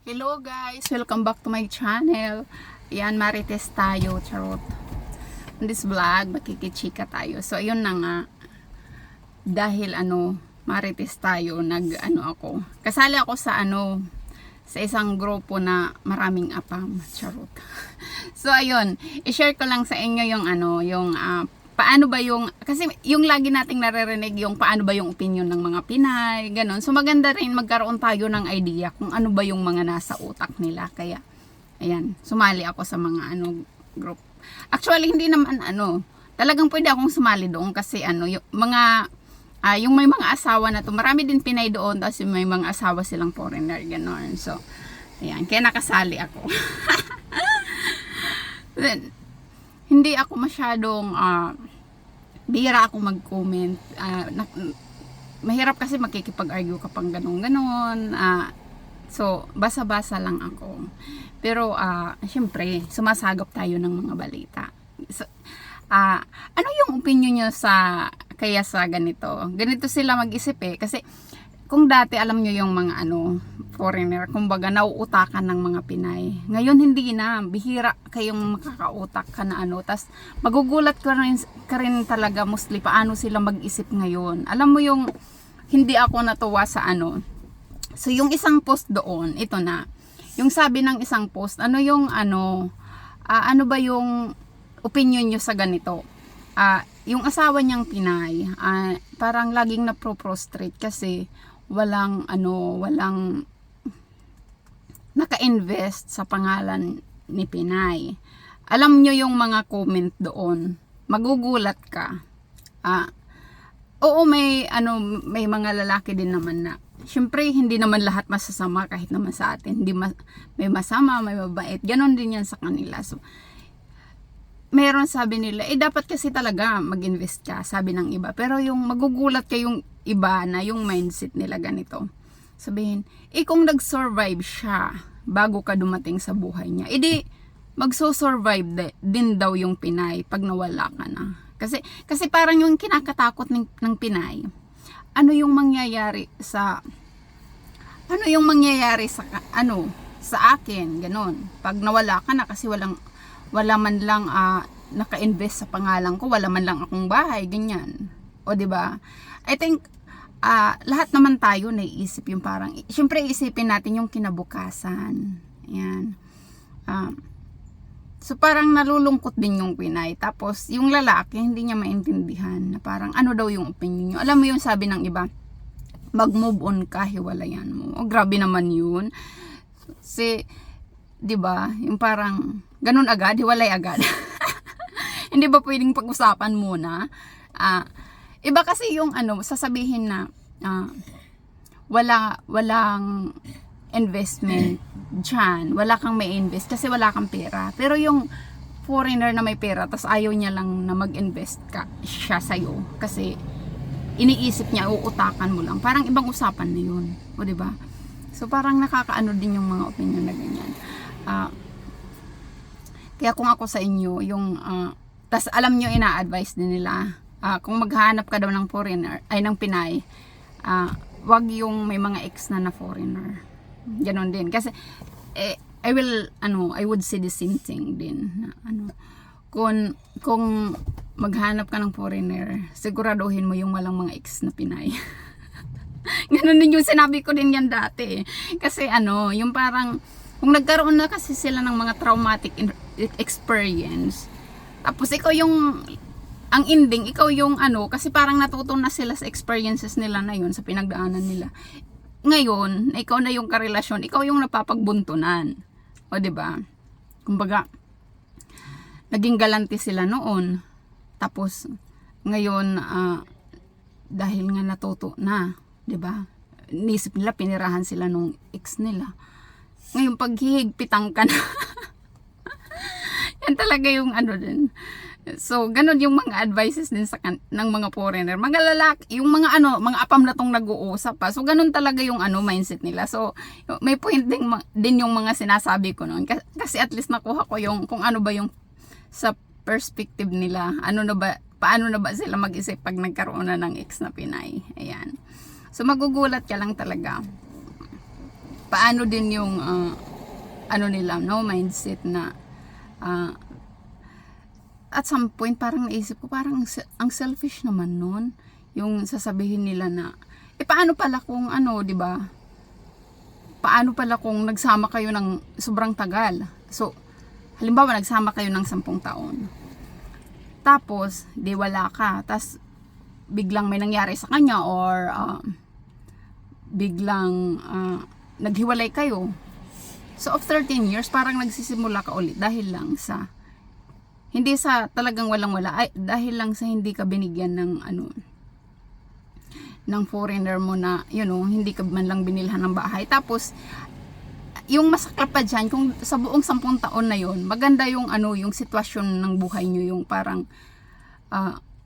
Hello guys! Welcome back to my channel. Yan, marites tayo, charot. In this vlog, makikichika tayo. So, ayun na nga. Dahil marites tayo, ako. Kasali ako sa sa isang grupo na maraming apam, charot. So, ayun, i-share ko lang sa inyo yung paano ba yung, kasi yung lagi nating naririnig yung paano ba yung opinion ng mga Pinay, ganun. So maganda rin magkaroon tayo ng idea kung ano ba yung mga nasa utak nila. Kaya, ayan, sumali ako sa mga group. Actually, hindi naman talagang pwede akong sumali doon kasi yung mga, yung may mga asawa na to, marami din Pinay doon, tapos may mga asawa silang foreigner, ganun. So, ayan, kaya nakasali ako. Then, hindi ako masyadong bihira ako mag-comment. Mahirap kasi makikipag-argue ka pang ganon. So, basa-basa lang ako. Pero, syempre, sumasagap tayo ng mga balita. So, ano yung opinion nyo sa ganito? Ganito sila mag-isip kasi kung dati alam nyo yung mga foreigner, kumbaga nauutakan ng mga Pinay. Ngayon hindi na, bihira kayong makakautak ka na tas magugulat ka rin talaga mostly paano sila mag-isip ngayon. Alam mo yung hindi ako natuwa sa So yung isang post doon, ito na. Yung sabi ng isang post, ano ba yung opinion nyo sa ganito? Yung asawa niyang Pinay, parang laging na-prostrate kasi walang naka-invest sa pangalan ni Pinay. Alam nyo yung mga comment doon, magugulat ka. Oo, may mga lalaki din naman na syempre hindi naman lahat masasama, kahit naman sa atin may masama, may mabait, ganon din yan sa kanila. So meron sabi nila, dapat kasi talaga mag-invest ka, sabi ng iba. Pero yung magugulat kayong iba na yung mindset nila ganito. Sabihin, kung nag-survive siya bago ka dumating sa buhay niya, magso-survive din daw yung Pinay pag nawala ka na. Kasi parang yung kinakatakot ng Pinay, ano yung mangyayari sa sa akin, ganon. Pag nawala ka na kasi wala man lang naka-invest sa pangalan ko, wala man lang akong bahay, ganyan. O di ba? I think lahat naman tayo naiisip yung parang, syempre isipin natin yung kinabukasan. Ayan. So parang nalulungkot din yung Pinay. Tapos yung lalaki hindi niya maintindihan na parang ano daw yung opinion niyo. Alam mo yung sabi ng iba, mag-move on ka, hiwalayan mo. O grabe naman yun. Kasi 'di ba? Yung parang ganun agad, hiwalay agad. Hindi ba pwedeng pag-usapan muna? Iba kasi yung sasabihin na walang investment dyan, wala kang may invest kasi wala kang pera. Pero yung foreigner na may pera tas ayaw niya lang na mag-invest siya sa'yo kasi iniisip niya, uutakan mo lang. Parang ibang usapan na yun. O diba? So parang nakakaano din yung mga opinion na ganyan. Kaya kung ako sa inyo, yung tas alam nyo, ina-advise din nila, kung maghanap ka daw ng foreigner, ay ng Pinay, wag yung may mga ex na foreigner. Ganon din. Kasi, I would say the same thing din. Kung maghanap ka ng foreigner, siguraduhin mo yung walang mga ex na Pinay. Ganon din yung sinabi ko din yan dati. Kasi yung parang, kung nagkaroon na kasi sila ng mga traumatic experience, tapos ikaw yung ang ending, ikaw yung kasi parang natuto na sila sa experiences nila na yun, sa pinagdaanan nila. Ngayon, ikaw na yung karelasyon, ikaw yung napapagbuntunan. O diba? Kumbaga, naging galante sila noon. Tapos, ngayon, dahil nga natuto na, diba? Nisip nila, pinirahan sila nung ex nila. Ngayon, paghihigpitan ka na, yan talaga yung din. So, ganun yung mga advices din ng mga foreigner. Mga lalaki, yung mga mga apam na tong nag-uusap pa. So, ganun talaga yung mindset nila. So, may point din yung mga sinasabi ko noon. Kasi at least nakuha ko yung kung ano ba yung sa perspective nila. Paano na ba sila mag-isip pag nagkaroon na ng ex na Pinay. Ayan. So, magugulat ka lang talaga. paano din yung ano nila, no, mindset na at some point parang naisip ko parang ang selfish naman nun yung sasabihin nila na paano pala kung ano, di ba? Paano pala kung nagsama kayo ng sobrang tagal? So, halimbawa nagsama kayo ng 10 taon. Tapos, di wala ka. Tapos, biglang may nangyari sa kanya or biglang naghiwalay kayo. So, of 13 years, parang nagsisimula ka ulit dahil lang sa hindi sa talagang walang-wala, ay dahil lang sa hindi ka binigyan ng ano ng foreigner mo na, you know, hindi ka man lang binilhan ng bahay. Tapos yung masaklap pa dyan, kung sa buong 10 taon na yon, maganda yung ano, yung sitwasyon ng buhay nyo, yung parang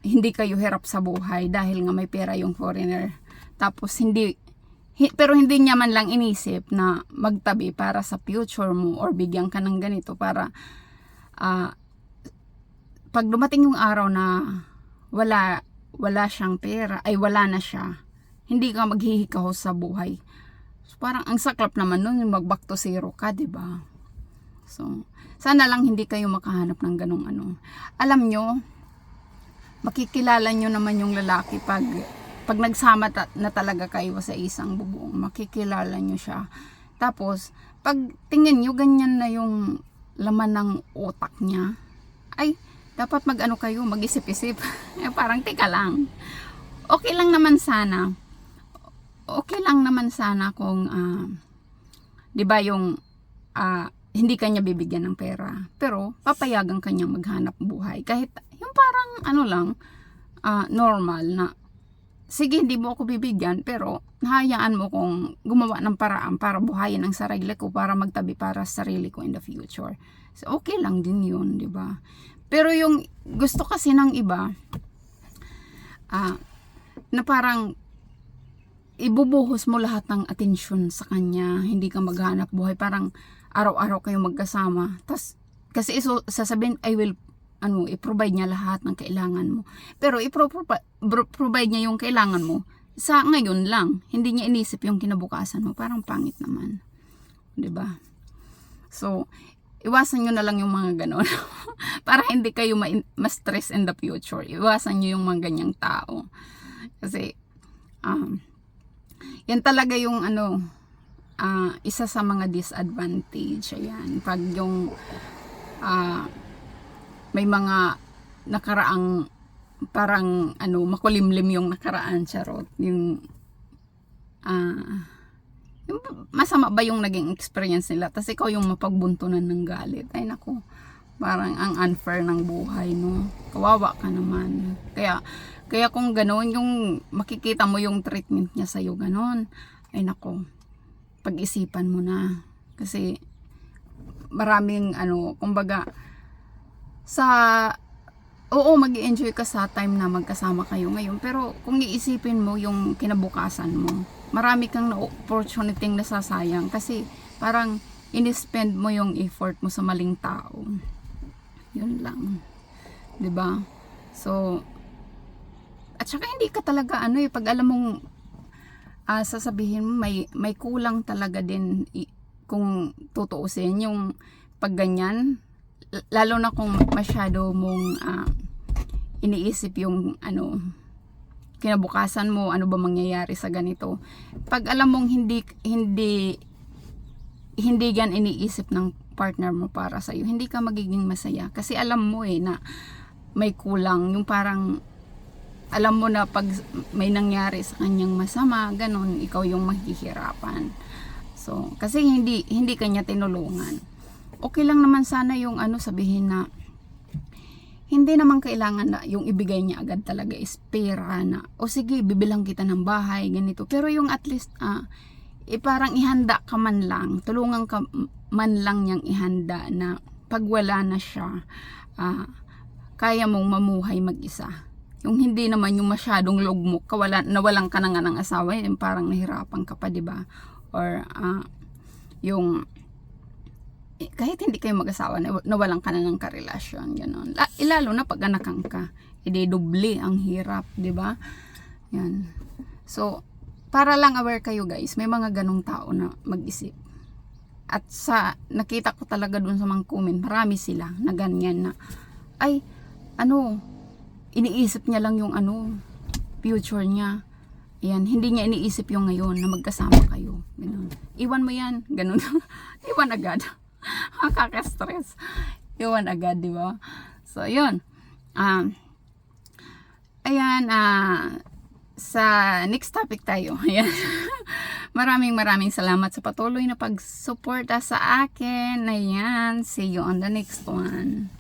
hindi kayo hirap sa buhay dahil nga may pera yung foreigner. Tapos pero hindi niya man lang inisip na magtabi para sa future mo or bigyan ka ng ganito para pag dumating yung araw na wala siyang pera, ay wala na siya, hindi ka maghihikaw sa buhay. So, parang ang saklap naman nun, yung mag-back to zero ka, diba? So, sana lang hindi kayo makahanap ng ganong ano. Alam nyo, makikilala nyo naman yung lalaki pag nagsama na talaga kayo sa isang bubong, makikilala nyo siya. Tapos, pag tingin nyo, ganyan na yung laman ng utak niya, ay, dapat mag-ano kayo, mag-isip-isip. Parang, teka lang. Okay lang naman sana. Okay lang naman sana kung, di ba yung, hindi kanya bibigyan ng pera. Pero, papayagan kanya maghanap buhay. Kahit, yung parang, ano lang, normal na, sige, hindi mo ako bibigyan, pero, nahayaan mo kung gumawa ng paraan para buhayin ang sarili ko, para magtabi para sa sarili ko in the future. So, okay lang din yun, di ba? Pero yung gusto kasi ng iba, na parang ibubuhos mo lahat ng atensyon sa kanya, hindi ka maghanap buhay, parang araw-araw kayo magkasama. Tas, kasi sasabihin, i-provide niya lahat ng kailangan mo. Pero i-provide niya yung kailangan mo sa ngayon lang. Hindi niya inisip yung kinabukasan mo. Parang pangit naman. 'Di ba? So, iwasan nyo na lang yung mga ganon. Para hindi kayo ma-stress in the future. Iwasan nyo yung mga ganyang tao. Kasi, yan talaga yung isa sa mga disadvantage. Ayan. Pag yung may mga nakaraang parang makulimlim yung nakaraan, charot. Yung masama ba yung naging experience nila, tapos ikaw yung mapagbuntunan ng galit. Ay naku, parang ang unfair ng buhay, no? Kawawa ka naman. Kaya kung gano'n, yung makikita mo yung treatment niya sa'yo, gano'n, ay naku, pag-isipan mo na. Kasi maraming kumbaga, oo, mag-i-enjoy ka sa time na magkasama kayo ngayon, pero kung iisipin mo yung kinabukasan mo, marami kang opportunity nasasayang kasi parang in-spend mo yung effort mo sa maling tao. Yun lang. 'Di ba? So, at saka hindi ka talaga pag alam mong sasabihin mo may kulang talaga din kung tutuusin yung pag ganyan, lalo na kung masyado mong iniisip yung kinabukasan mo, ano ba mangyayari sa ganito. Pag alam mong hindi yan iniisip ng partner mo para sa iyo, hindi ka magiging masaya kasi alam mo na may kulang, yung parang alam mo na pag may nangyari sa kanyang masama, ganun, ikaw yung mahihirapan. So, kasi hindi kanya tinulungan. Okay lang naman sana yung sabihin na hindi naman kailangan na yung ibigay niya agad talaga is pera na, o sige, bibilang kita ng bahay, ganito. Pero yung at least, parang ihanda ka man lang, tulungan ka man lang niyang ihanda na pag wala na siya, kaya mong mamuhay mag-isa. Yung hindi naman yung masyadong lugmok, nawalan ka na nga ng asawa, yung parang nahirapan ka pa, diba? Or, yung kahit hindi kayo mag-asawa, nawalan ka na ng karelasyon, gano'n. Lalo na pag anakang ka, edi doble ang hirap, di ba? Yan. So, para lang aware kayo guys, may mga ganong tao na mag-isip. At sa nakita ko talaga dun sa mga comment, marami sila na ganyan na, ay, ano, iniisip niya lang yung ano, future niya. Yan, hindi niya iniisip yung ngayon na magkasama kayo. Ganun. Iwan mo yan, ganun. Iwan agad. Makaka-stress. Iwan agad, di ba? So, yun. Ayan, sa next topic tayo. Ayan. Maraming salamat sa patuloy na pagsuporta sa akin. Ayan, see you on the next one.